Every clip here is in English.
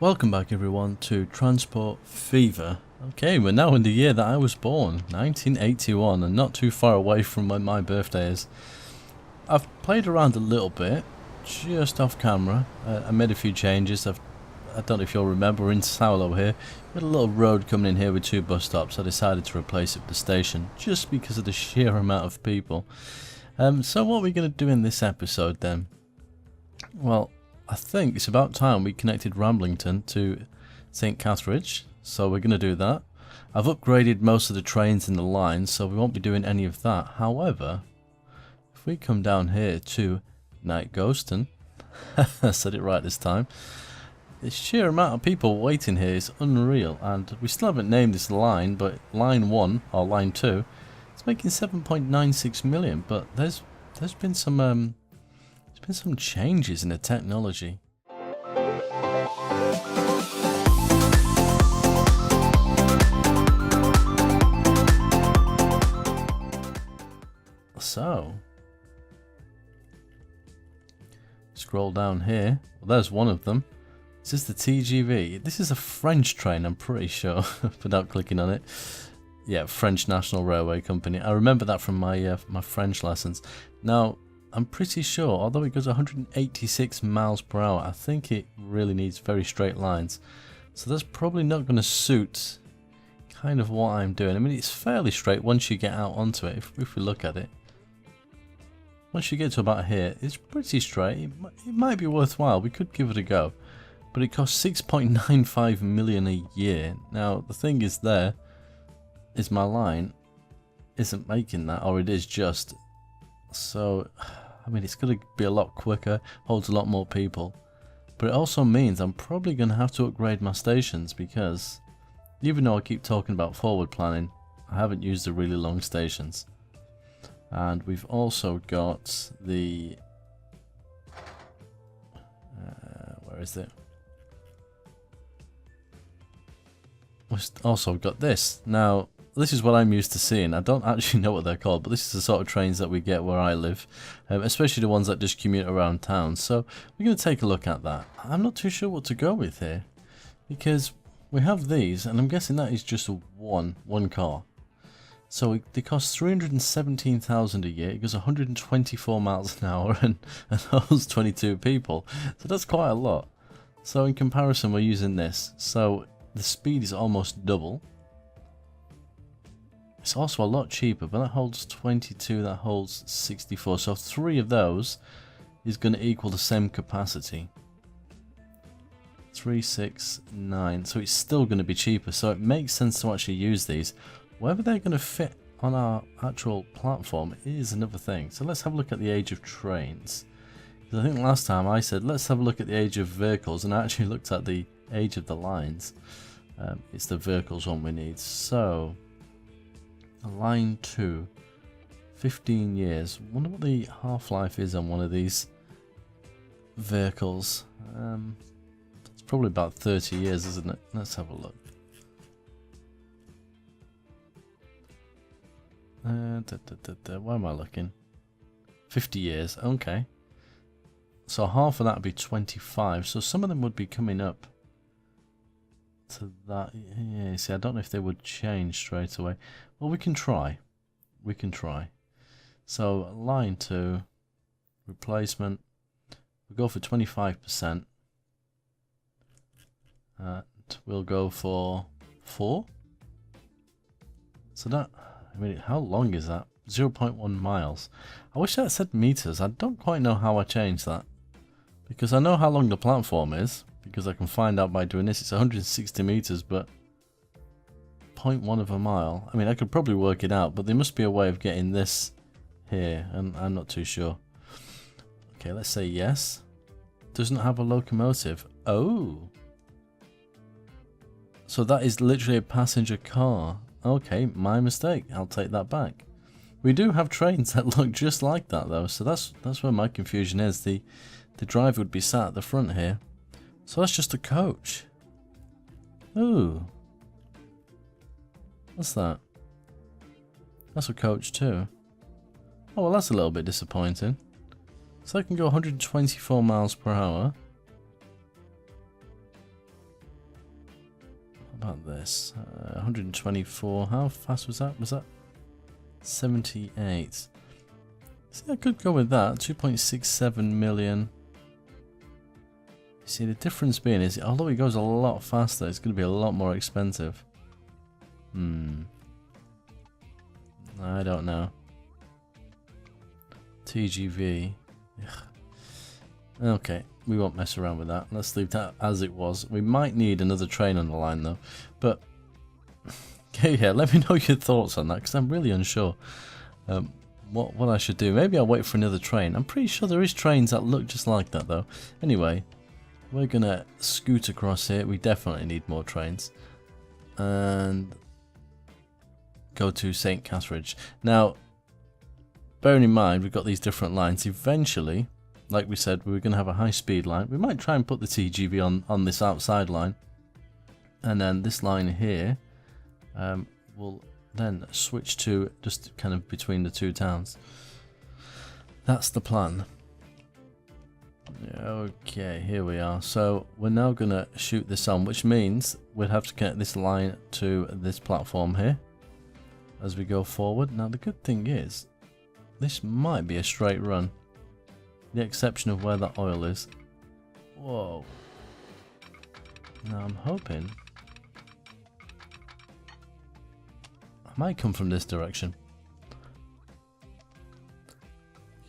Welcome back everyone to Transport Fever. Okay, we're now in the year that I was born, 1981, and not too far away from when my birthday is. I've played around a little bit, just off camera. I made a few changes. I don't know if you'll remember, we're in Saulo here. We had a little road coming in here with 2 bus stops. I decided to replace it with the station, just because of the sheer amount of people. So what are we going to do in this episode then? Well, I think it's about time we connected Ramblington to St. Cathridge, so we're going to do that. I've upgraded most of the trains in the line, so we won't be doing any of that. However, if we come down here to Night Ghoston, I said it right this time, the sheer amount of people waiting here is unreal, and we still haven't named this line, but line 1, or line 2, it's making 7.96 million, but there's been some changes in the technology. So, scroll down here. Well, there's one of them. Is this the TGV? This is a French train, I'm pretty sure, without clicking on it. Yeah, French National Railway Company. I remember that from my my French lessons. Now, I'm pretty sure, although it goes 186 miles per hour, I think it really needs very straight lines. So that's probably not going to suit kind of what I'm doing. I mean, it's fairly straight once you get out onto it, if we look at it. Once you get to about here, it's pretty straight. It might be worthwhile. We could give it a go. But it costs 6.95 million a year. Now, the thing is there, is my line isn't making that, or it is just. So, I mean, it's going to be a lot quicker, holds a lot more people. But it also means I'm probably going to have to upgrade my stations, because even though I keep talking about forward planning, I haven't used the really long stations. And we've also got the... where is it? We've also got this. Now, this is what I'm used to seeing. I don't actually know what they're called, but this is the sort of trains that we get where I live, especially the ones that just commute around town. So we're going to take a look at that. I'm not too sure what to go with here, because we have these, and I'm guessing that is just one car. So they cost 317,000 a year. It goes 124 miles an hour and holds 22 people. So that's quite a lot. So in comparison, we're using this. So the speed is almost double. It's also a lot cheaper, but that holds 22, that holds 64. So 3 of those is going to equal the same capacity. 3, 6, 9. So it's still going to be cheaper. So it makes sense to actually use these. Whether they're going to fit on our actual platform is another thing. So let's have a look at the age of trains. Because I think last time I said let's have a look at the age of vehicles, and I actually looked at the age of the lines. It's the vehicles one we need. So, line 2, 15 years. Wonder what the half-life is on one of these vehicles. It's probably about 30 years, isn't it? Let's have a look. Where am I looking? 50 years, okay. So half of that would be 25. So some of them would be coming up to that. Yeah, see, I don't know if they would change straight away. Well, we can try. We can try. So line 2, replacement. We'll go for 25%. We'll go for 4. So that, I mean, how long is that? 0.1 miles. I wish that said meters. I don't quite know how I changed that, because I know how long the platform is, because I can find out by doing this. It's 160 meters, but 0.1 of a mile. I mean, I could probably work it out, but there must be a way of getting this here, and I'm not too sure. Okay, let's say yes. Doesn't have a locomotive. Oh. So that is literally a passenger car. Okay, my mistake. I'll take that back. We do have trains that look just like that though, so that's where my confusion is. The driver would be sat at the front here. So that's just a coach. Ooh. What's that? That's a coach too. Oh, well, that's a little bit disappointing. So I can go 124 miles per hour. about this? 124. How fast was that? Was that 78? See, I could go with that. 2.67 million. See, the difference being is, although it goes a lot faster, it's going to be a lot more expensive. I don't know. TGV. Ugh. Okay, we won't mess around with that. Let's leave that as it was. We might need another train on the line though. But, okay, yeah, let me know your thoughts on that, because I'm really unsure what I should do. Maybe I'll wait for another train. I'm pretty sure there is trains that look just like that though. Anyway, we're going to scoot across here. We definitely need more trains. And go to St. Cathridge. Now, bearing in mind, we've got these different lines. Eventually, like we said, we were going to have a high-speed line. We might try and put the TGV on this outside line. And then this line here will then switch to just kind of between the two towns. That's the plan. Okay, here we are. So we're now going to shoot this on, which means we'll have to connect this line to this platform here as we go forward. Now the good thing is, this might be a straight run. The exception of where that oil is. Whoa. Now I'm hoping I might come from this direction.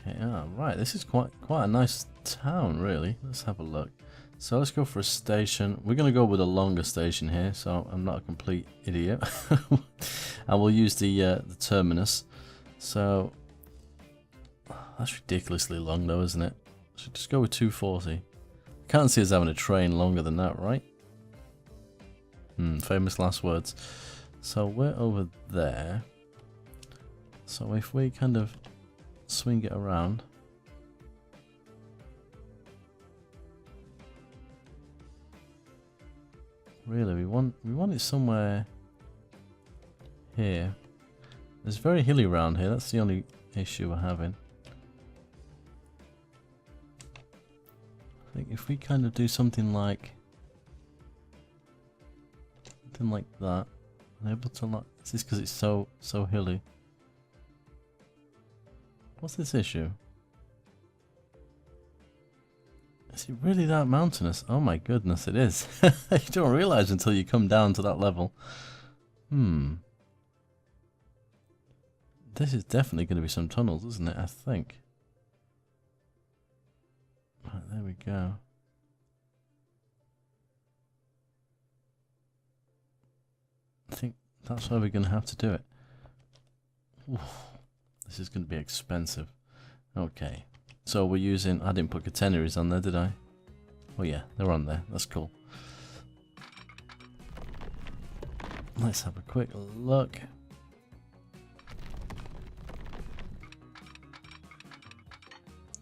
Okay, right, this is quite a nice town really. Let's have a look. So let's go for a station. We're going to go with a longer station here, so I'm not a complete idiot. And we'll use the terminus. So that's ridiculously long though, isn't it? So just go with 240. Can't see us having a train longer than that, right? Famous last words. So we're over there. So if we kind of swing it around. Really, we want it somewhere here. It's very hilly around here. That's the only issue we're having. I think if we kind of do something like that, I'm able to like. Is this because it's so hilly? What's this issue? Is it really that mountainous? Oh my goodness, it is. You don't realize until you come down to that level. This is definitely going to be some tunnels, isn't it? I think. Right, there we go. I think that's why we're going to have to do it. Oof. This is going to be expensive. Okay. So we're using... I didn't put catenaries on there, did I? Oh yeah, they're on there. That's cool. Let's have a quick look.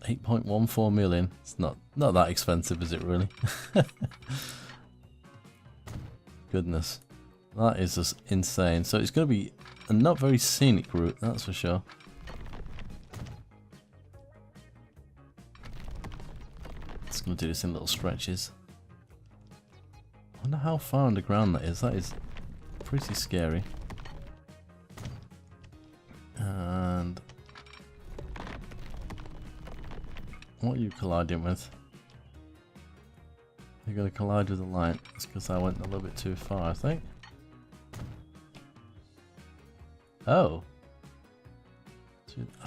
$8.14 million. It's not that expensive, is it really? Goodness. That is just insane. So it's going to be a not very scenic route, that's for sure. Just going to do this in little stretches. I wonder how far underground that is. That is pretty scary. And what are you colliding with? You're going to collide with the light. It's because I went a little bit too far, I think. Oh.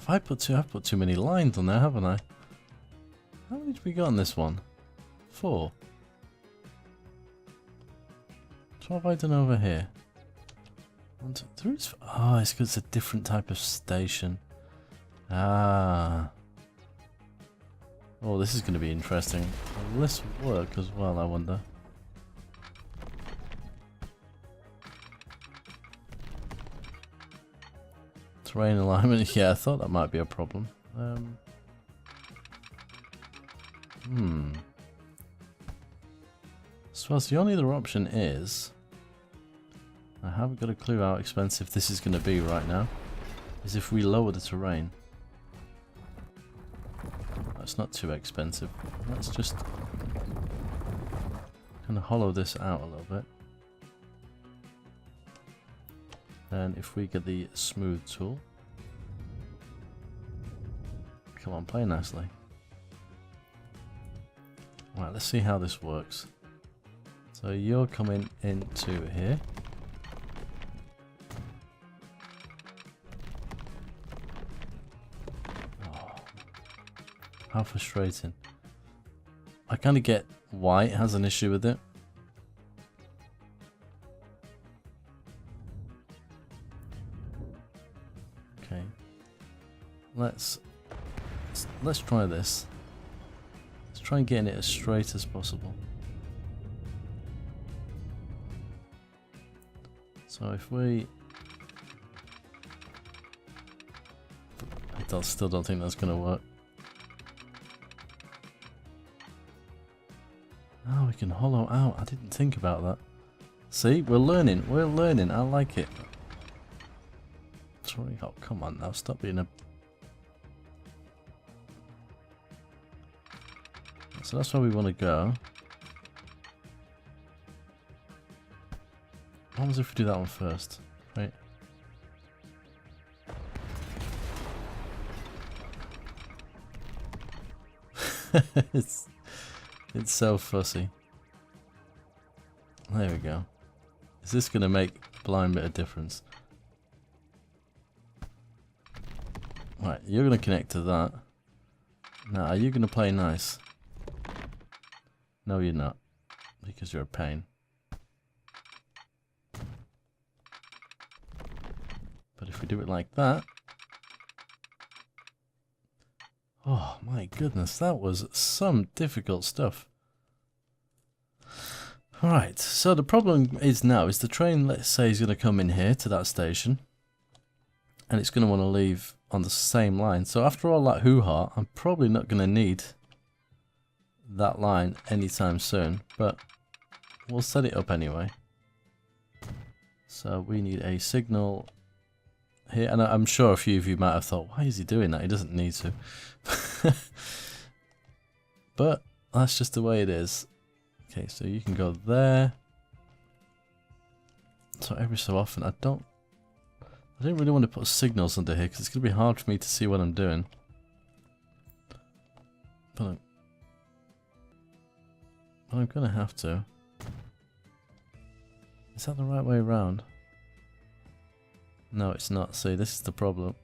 I've put too many lines on there, haven't I? How many did we got on this one? 4. So what have I done over here? 1, 2, 3. Oh, it's because it's a different type of station. Ah. Oh, this is going to be interesting. Will this work as well, I wonder? Terrain alignment. Yeah, I thought that might be a problem. So the only other option is... I haven't got a clue how expensive this is going to be right now. Is if we lower the terrain. That's not too expensive. Let's just kind of hollow this out a little bit. And if we get the smooth tool. Come on, play nicely. Right, let's see how this works. So you're coming into here. Oh, how frustrating. I kind of get why it has an issue with it. Okay. Let's try this. Let's try and get it as straight as possible. So if we... I still don't think that's going to work. Oh, we can hollow out. I didn't think about that. See, we're learning. We're learning. I like it. Sorry. Oh, come on now. Stop being a... So that's where we want to go. What happens if we do that one first? Right. it's so fussy. There we go. Is this going to make a blind bit of difference? Right, you're going to connect to that. Now, are you going to play nice? No, you're not. Because you're a pain. But if we do it like that... Oh my goodness, that was some difficult stuff. Right, so the problem is the train, let's say, is going to come in here to that station. And it's going to want to leave on the same line. So after all that hoo-ha, I'm probably not going to need that line anytime soon. But we'll set it up anyway. So we need a signal here. And I'm sure a few of you might have thought, why is he doing that? He doesn't need to. But that's just the way it is. Okay, so you can go there. So every so often, I don't really want to put signals under here because it's going to be hard for me to see what I'm doing. But I'm going to have to. Is that the right way around? No, it's not. See, this is the problem.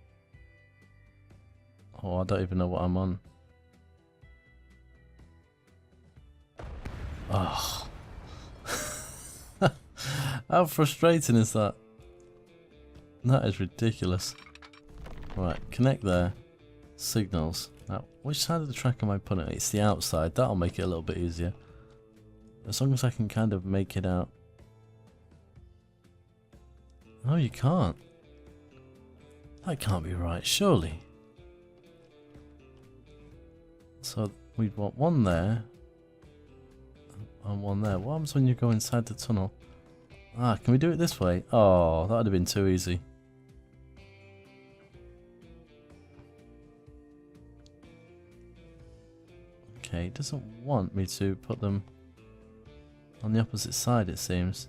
Oh, I don't even know what I'm on. Oh. How frustrating is that? That is ridiculous. Right, connect there. Signals. Now, which side of the track am I putting it? It's the outside. That'll make it a little bit easier. As long as I can kind of make it out. No, you can't. That can't be right, surely. So, we'd want one there. And one there. What happens when you go inside the tunnel? Ah, can we do it this way? Oh, that would have been too easy. Okay, it doesn't want me to put them on the opposite side, it seems.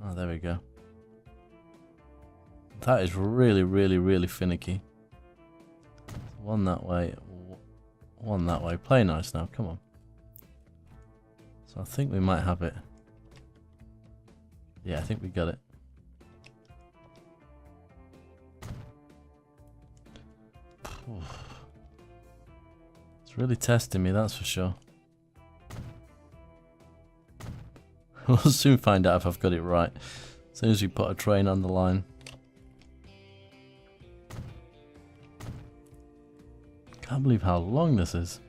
Oh, there we go. That is really, really, really finicky. One that way, one that way. Play nice now, come on. So I think we might have it. Yeah, I think we got it. It's really testing me, that's for sure. We'll soon find out if I've got it right. As soon as we put a train on the line. Can't believe how long this is.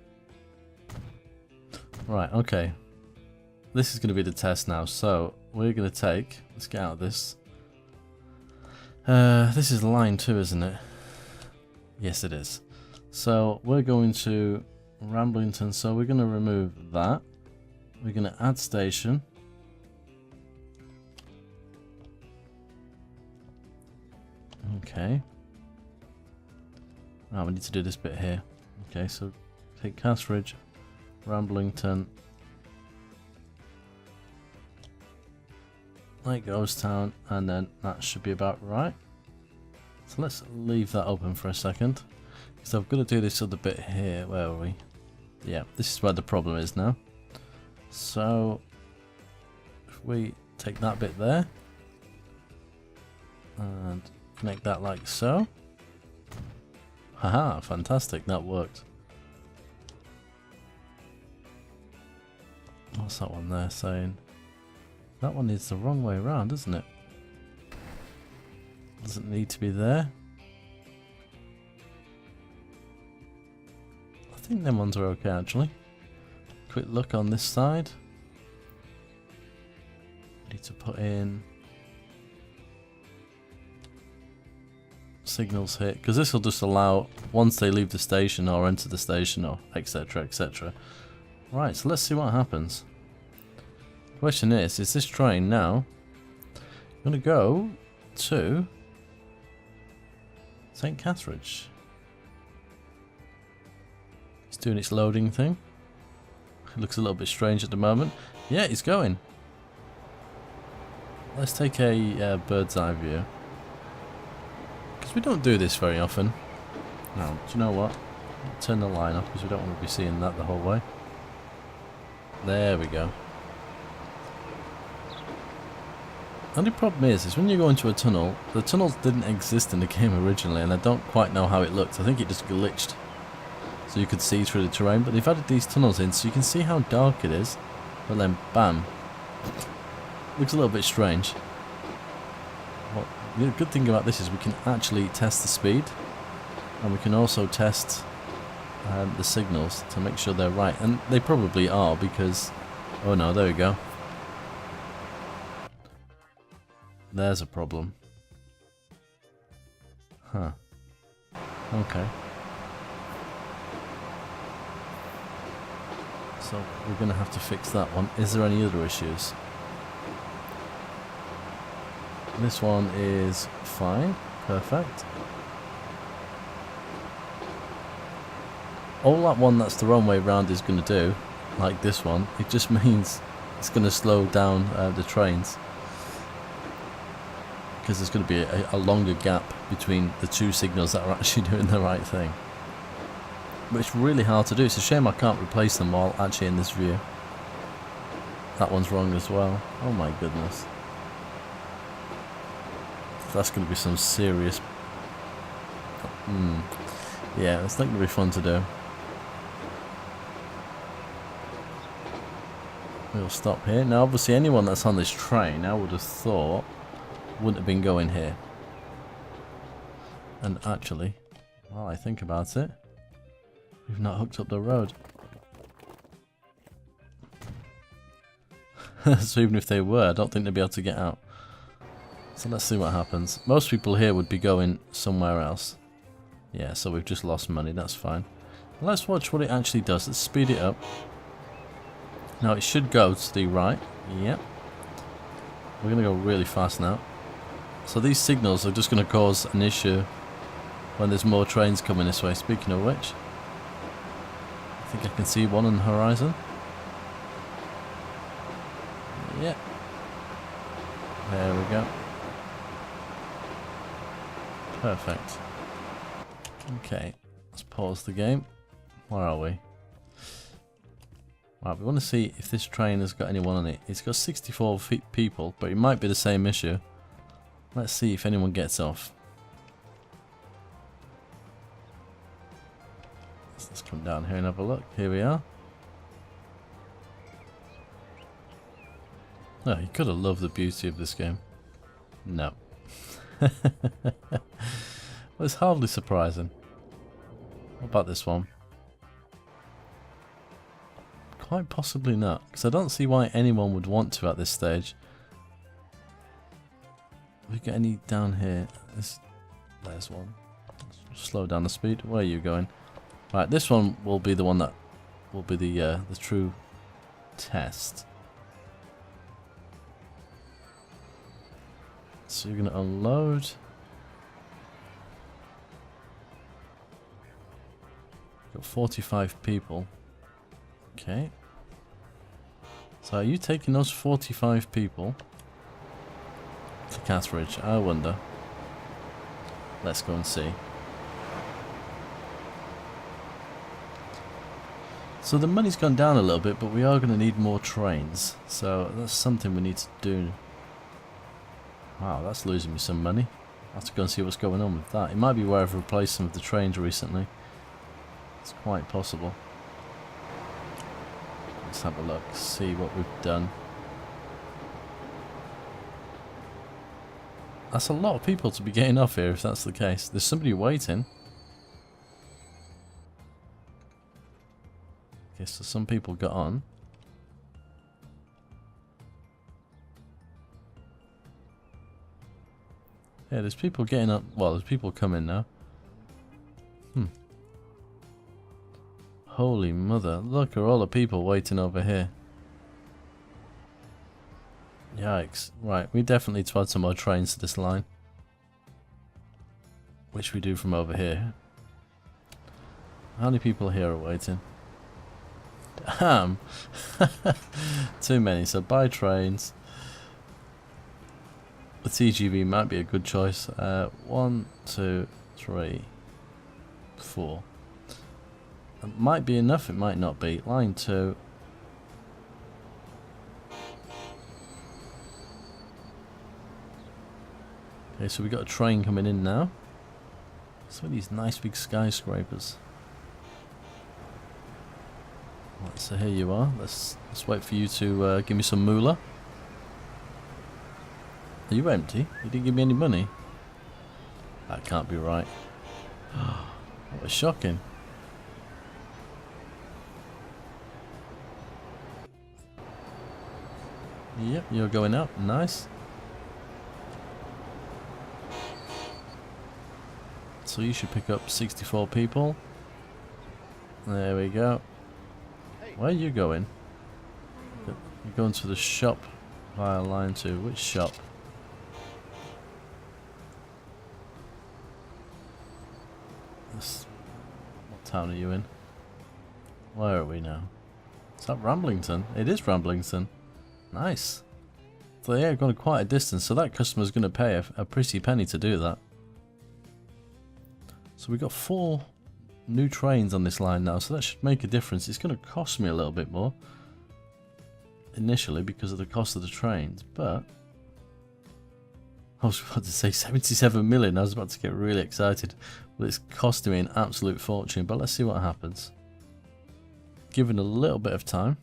Right, okay. This is going to be the test now. So, we're going to take... Let's get out of this. This is line 2, isn't it? Yes, it is. So, we're going to Ramblington. So, we're going to remove that. We're going to add station. Okay. Now we need to do this bit here. Okay, so take Castridge, Ramblington. like Ghost Town, and then that should be about right. So let's leave that open for a second. So I've got to do this other bit here. Where are we? Yeah, this is where the problem is now. So if we take that bit there and connect that like so. Haha, fantastic, that worked. What's that one there saying? That one is the wrong way around, isn't it? Doesn't need to be there. I think them ones are okay actually. Quick look on this side. Need to put in signals here, because this will just allow, once they leave the station or enter the station or etc etc. Right, so let's see what happens. Question is this train now going to go to St. Catherine's? It's doing its loading thing. It looks a little bit strange at the moment. Yeah, it's going. Let's take a bird's eye view. Because we don't do this very often. No, do you know what? Turn the line off because we don't want to be seeing that the whole way. There we go. Only problem is when you go into a tunnel, the tunnels didn't exist in the game originally, and I don't quite know how it looked. I think it just glitched, so you could see through the terrain. But they've added these tunnels in, so you can see how dark it is. But then, bam, looks a little bit strange. Well, the good thing about this is we can actually test the speed, and we can also test the signals to make sure they're right, and they probably are because, oh no, there we go. There's a problem. Huh. Okay. So we're going to have to fix that one. Is there any other issues? This one is fine. Perfect. All that one that's the wrong way round is going to do, like this one, it just means it's going to slow down the trains. Because there's going to be a longer gap between the two signals that are actually doing the right thing. But it's really hard to do. It's a shame I can't replace them all actually in this view. That one's wrong as well. Oh my goodness. That's going to be some serious... Yeah, it's not going to be fun to do. We'll stop here. Now obviously anyone that's on this train, I would have thought, wouldn't have been going here. And actually, while I think about it, we've not hooked up the road. So even if they were, I don't think they'd be able to get out. So let's see what happens. Most people here would be going somewhere else. Yeah, so we've just lost money, that's fine. Let's watch what it actually does. Let's speed it up. Now it should go to the right. Yep. We're going to go really fast now. So these signals are just going to cause an issue when there's more trains coming this way. Speaking of which, I think I can see one on the horizon. Yeah. There we go. Perfect. Okay, let's pause the game. Where are we? Right, we want to see if this train has got anyone on it. It's got 64 people, but it might be the same issue. Let's see if anyone gets off. Let's come down here and have a look. Here we are. Oh, you could have loved the beauty of this game. No. Well, it's hardly surprising. What about this one? Quite possibly not, because I don't see why anyone would want to at this stage. Have we got any down here? There's one. Let's slow down the speed. Where are you going? Right, this one will be the one that will be the true test. So you're going to unload. Got 45 people. Okay. So are you taking those 45 people Cathridge? I wonder. Let's go and see. So the money's gone down a little bit, but we are going to need more trains. So that's something we need to do. Wow, that's losing me some money. I have to go and see what's going on with that. It might be where I've replaced some of the trains recently. It's quite possible. Let's have a look, see what we've done. That's a lot of people to be getting off here if that's the case. There's somebody waiting. Okay, so some people got on. Yeah, there's people getting up. Well, there's people coming now. Holy mother, look at all the people waiting over here. Yikes. Right, we definitely need to add some more trains to this line. Which we do from over here. How many people here are waiting? Damn! Too many, so buy trains. The TGV might be a good choice. 1, 2, 3, 4. It might be enough, it might not be. Line 2. Okay, so we got a train coming in now. Some of these nice big skyscrapers. Right, so here you are. Let's wait for you to give me some moolah. Are you empty? You didn't give me any money? That can't be right. That was shocking. Yep, you're going up. Nice. So you should pick up 64 people. There we go. Where are you going? You're going to the shop via line 2. Which shop? What town are you in? Where are we now? Is that Ramblington? It is Ramblington. Nice. So yeah, gone quite a distance. So that customer's going to pay a pretty penny to do that. So we've got 4 new trains on this line now. So that should make a difference. It's going to cost me a little bit more initially because of the cost of the trains. But I was about to say 77 million. I was about to get really excited. But it's costing me an absolute fortune. But let's see what happens. Given a little bit of time.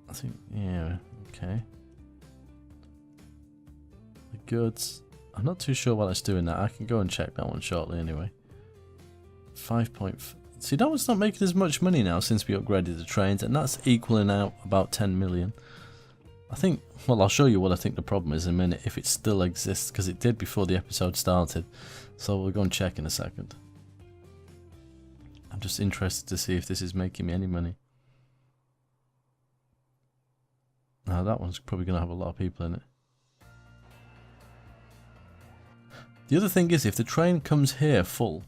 I think, yeah, okay. The goods. I'm not too sure why it's doing that. I can go and check that one shortly anyway. 5. See, that one's not making as much money now since we upgraded the trains, and that's equaling out about 10 million. I think, well, I'll show you what I think the problem is in a minute, if it still exists, because it did before the episode started. So we'll go and check in a second. I'm just interested to see if this is making me any money. Now that one's probably going to have a lot of people in it. The other thing is, if the train comes here full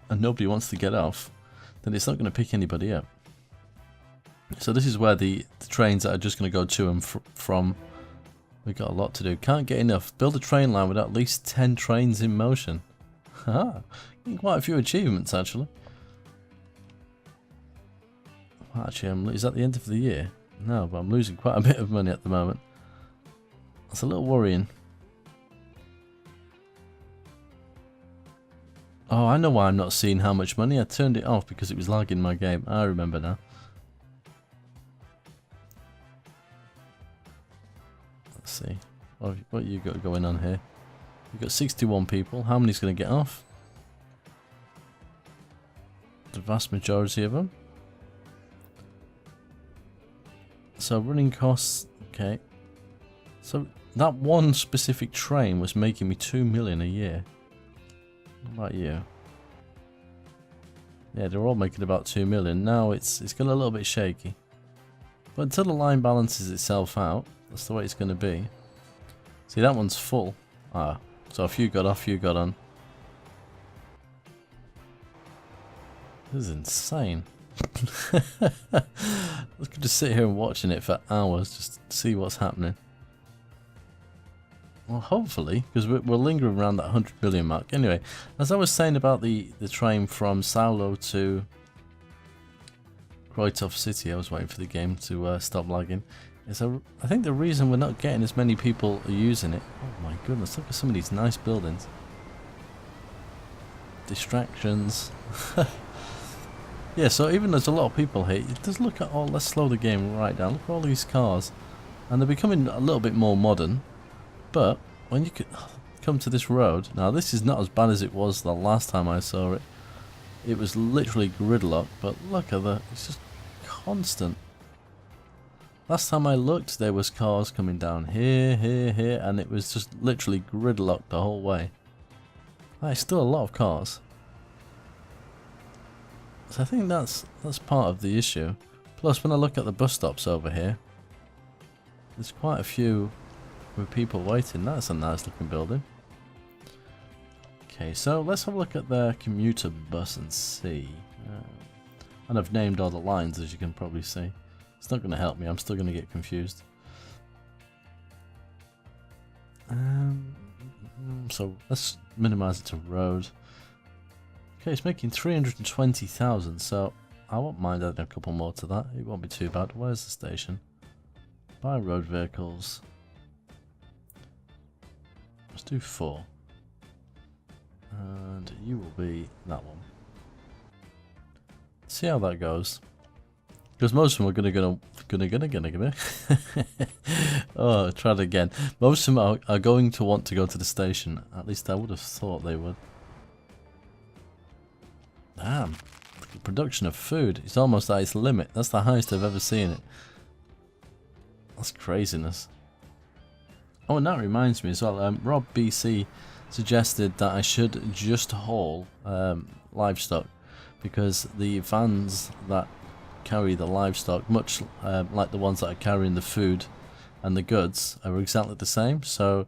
and nobody wants to get off, then it's not going to pick anybody up. So this is where the trains that are just going to go to and from. We've got a lot to do. Can't get enough. Build a train line with at least 10 trains in motion. Haha. Getting quite a few achievements actually. Actually, is that the end of the year? No, but I'm losing quite a bit of money at the moment. That's a little worrying. Oh, I know why I'm not seeing how much money. I turned it off because it was lagging my game. I remember now. Let's see. What you got going on here? You've got 61 people. How many's going to get off? The vast majority of them. So running costs, okay. So that one specific train was making me 2 million a year. What about you? Yeah, they're all making about 2 million. Now it's got a little bit shaky. But until the line balances itself out, that's the way it's going to be. See, that one's full. Ah, so if you got off, you got on. This is insane. I could just sit here and watching it for hours just to see what's happening. Well, hopefully, because we're lingering around that 100 billion mark. Anyway, as I was saying about the train from Saulo to Kroitov City, I was waiting for the game to stop lagging. I think the reason we're not getting as many people using it... Oh my goodness, look at some of these nice buildings. Distractions. Yeah, so even there's a lot of people here, just look at all... Let's slow the game right down. Look at all these cars. And they're becoming a little bit more modern. But when you come to this road... Now, this is not as bad as it was the last time I saw it. It was literally gridlock, but look at that. It's just constant. Last time I looked, there was cars coming down here, here, here, and it was just literally gridlocked the whole way. There's still a lot of cars. So I think that's part of the issue. Plus, when I look at the bus stops over here, there's quite a few with people waiting. That's a nice looking building. Okay, so let's have a look at the commuter bus and see. And I've named all the lines, as you can probably see. It's not going to help me, I'm still going to get confused. So let's minimize it to road. Okay, it's making 320,000, so I won't mind adding a couple more to that. It won't be too bad. Where's the station? Buy road vehicles. Let's do 4. And you will be that one. See how that goes. Because most of them are gonna. Oh, try it again. Most of them are going to want to go to the station. At least I would have thought they would. Damn. The production of food is almost at its limit. That's the highest I've ever seen it. That's craziness. Oh, and that reminds me as well. Rob BC suggested that I should just haul livestock. Because the vans that carry the livestock, much like the ones that are carrying the food and the goods, are exactly the same. So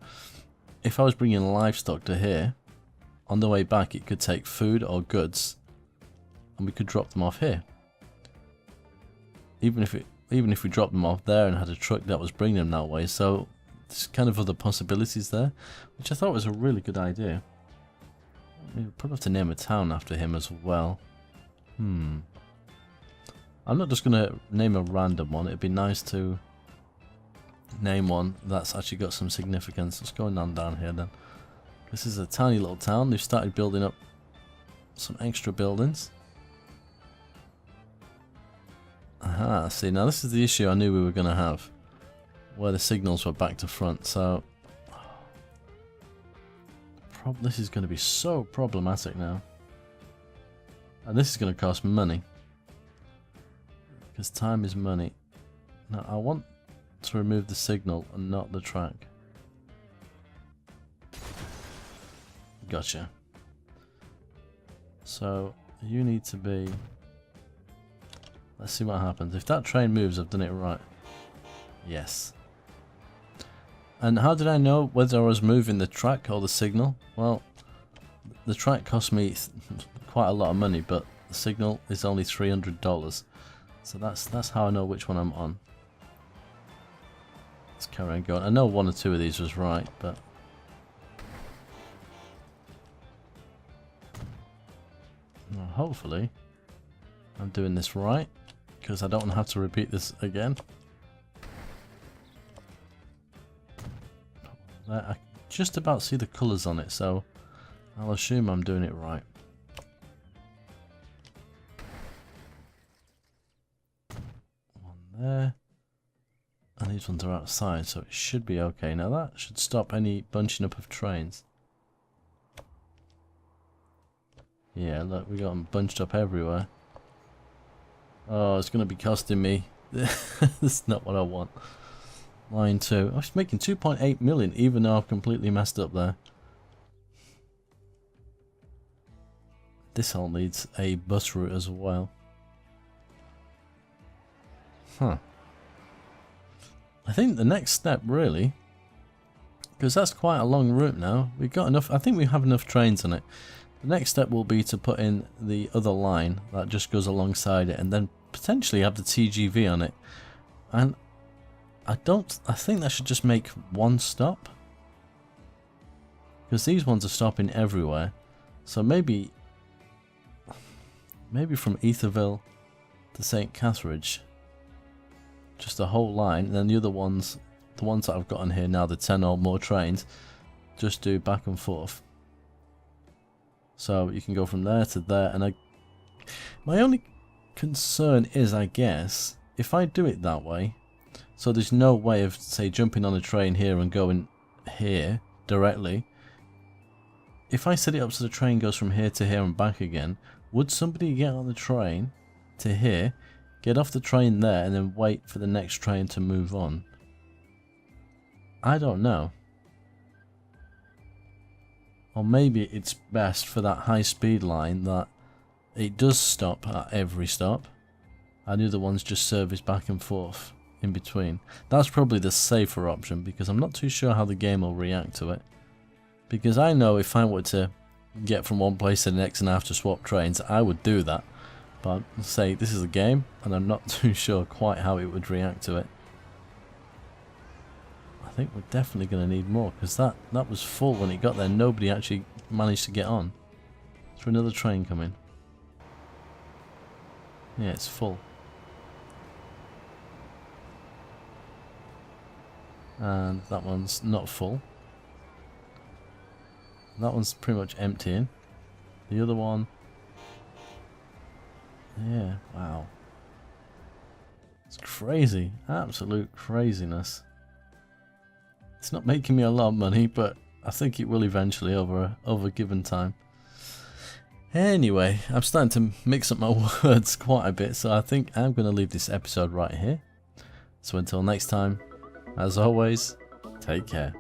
if I was bringing livestock to here, on the way back it could take food or goods and we could drop them off here. Even if we dropped them off there and had a truck that was bringing them that way. So there's kind of other possibilities there, which I thought was a really good idea. We'll probably have to name a town after him as well. I'm not just going to name a random one. It'd be nice to name one that's actually got some significance. What's going on down here then? This is a tiny little town. They've started building up some extra buildings. Aha, see, now this is the issue I knew we were going to have. Where the signals were back to front, so... This is going to be so problematic now. And this is going to cost money. Because time is money. Now I want to remove the signal and not the track. Gotcha. So you need to be... Let's see what happens. If that train moves, I've done it right. Yes. And how did I know whether I was moving the track or the signal? Well, the track cost me quite a lot of money, but the signal is only $300. So that's how I know which one I'm on. Let's carry on going. I know one or two of these was right, but... Well, hopefully I'm doing this right, because I don't want to have to repeat this again. I just about see the colours on it, so I'll assume I'm doing it right. One there. And these ones are outside, so it should be okay. Now that should stop any bunching up of trains. Yeah, look, we got them bunched up everywhere. Oh, it's going to be costing me. That's not what I want. Line 2. I was making 2.8 million, even though I've completely messed up there. This all needs a bus route as well. Huh. I think the next step, really, because that's quite a long route now. We've got enough. I think we have enough trains on it. The next step will be to put in the other line that just goes alongside it, and then potentially have the TGV on it. And I think that should just make one stop, because these ones are stopping everywhere. So maybe from Etherville to St. Cathridge, just the whole line, and then the other ones, the ones that I've got on here now, the 10 or more trains, just do back and forth. So you can go from there to there, and my only concern is, I guess, if I do it that way, so there's no way of, say, jumping on a train here and going here directly. If I set it up so the train goes from here to here and back again, would somebody get on the train to here, get off the train there, and then wait for the next train to move on? I don't know. Or maybe it's best for that high speed line that it does stop at every stop, and the other ones just service back and forth in between. That's probably the safer option, because I'm not too sure how the game will react to it. Because I know if I were to get from one place to the next and have to swap trains, I would do that. But say this is a game, and I'm not too sure quite how it would react to it. I think we're definitely going to need more, because that was full when it got there. Nobody actually managed to get on. Is there another train coming? Yeah, it's full. And that one's not full. That one's pretty much emptying. The other one... yeah, wow. It's crazy. Absolute craziness. It's not making me a lot of money, but I think it will eventually over a given time. Anyway, I'm starting to mix up my words quite a bit, so I think I'm going to leave this episode right here. So until next time, as always, take care.